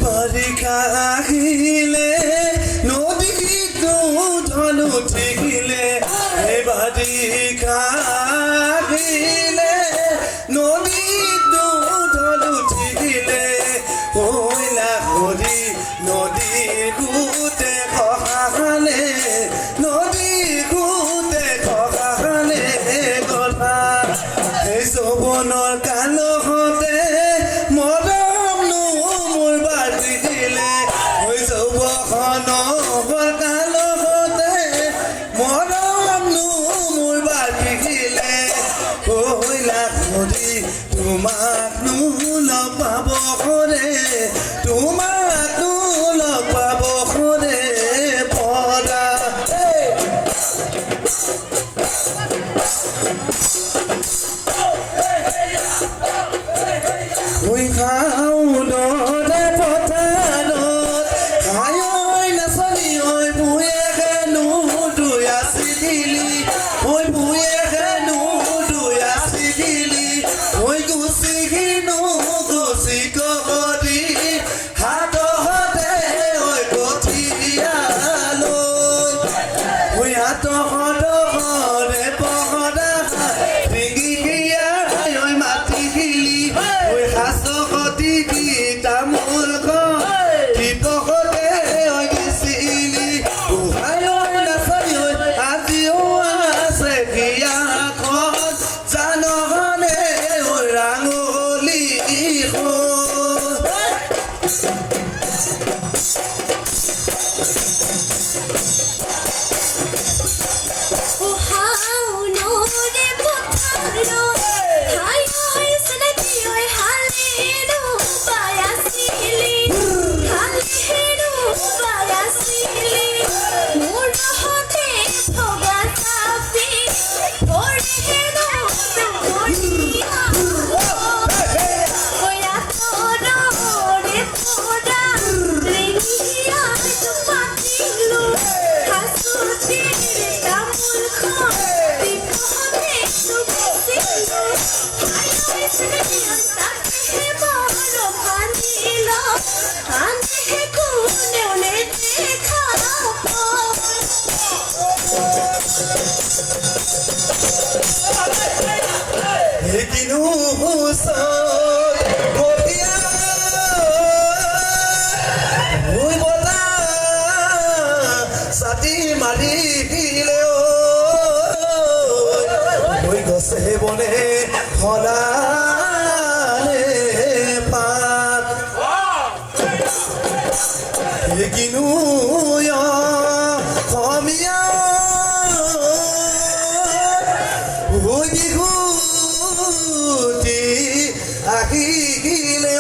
বাৰিষা আহিলে নদীটো ঢল উঠিলে বাৰিষা আহিলে নদীটো ঢল উঠিলে কইলা হৰি নদী গোটে খহালে নদী গোটে খহালে গলা সেই যৌৱনৰ কালহতে মৰমনো মোৰ বাজি দিলে হৈ যৌৱনৰ কালহতে মৰমনো মোৰ বাজি দিলে কইলা হৰি তোমাকনো লগ পাব খৰে তোমাকনো লগ পাব খৰে পৰা ঐ খাউলৰে পথাৰত খায়ৈ নাচনি ঐ ভুয়ে হেনো দুই আছিলি ঐ ভুয়ে হেনো দুই আছিলি ঐ গুচি কিনো গুচি কৰি হাততে ঐ কঠিয়ালৈ ঐ হাতৰে পহৰা ৰিঙি গিয়াই ঐ মাটি দিলি ঐ সাঁচকতি দি তামোল দীপকতে ঐ গিছিলি গোহাঁই নাচনি ঐ আজিও আছে বিয়াখন জানহনে ঐ ৰাঙলী কিনো ছাতি মাৰি দিলে গছে বনে সলালে পাত কিনো অসমীয়া আহিলে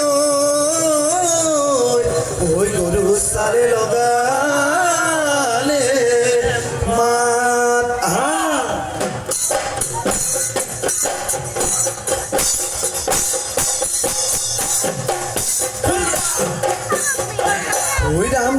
ঐ গৰু চাৰে লগালে মাত ঐ ৰাম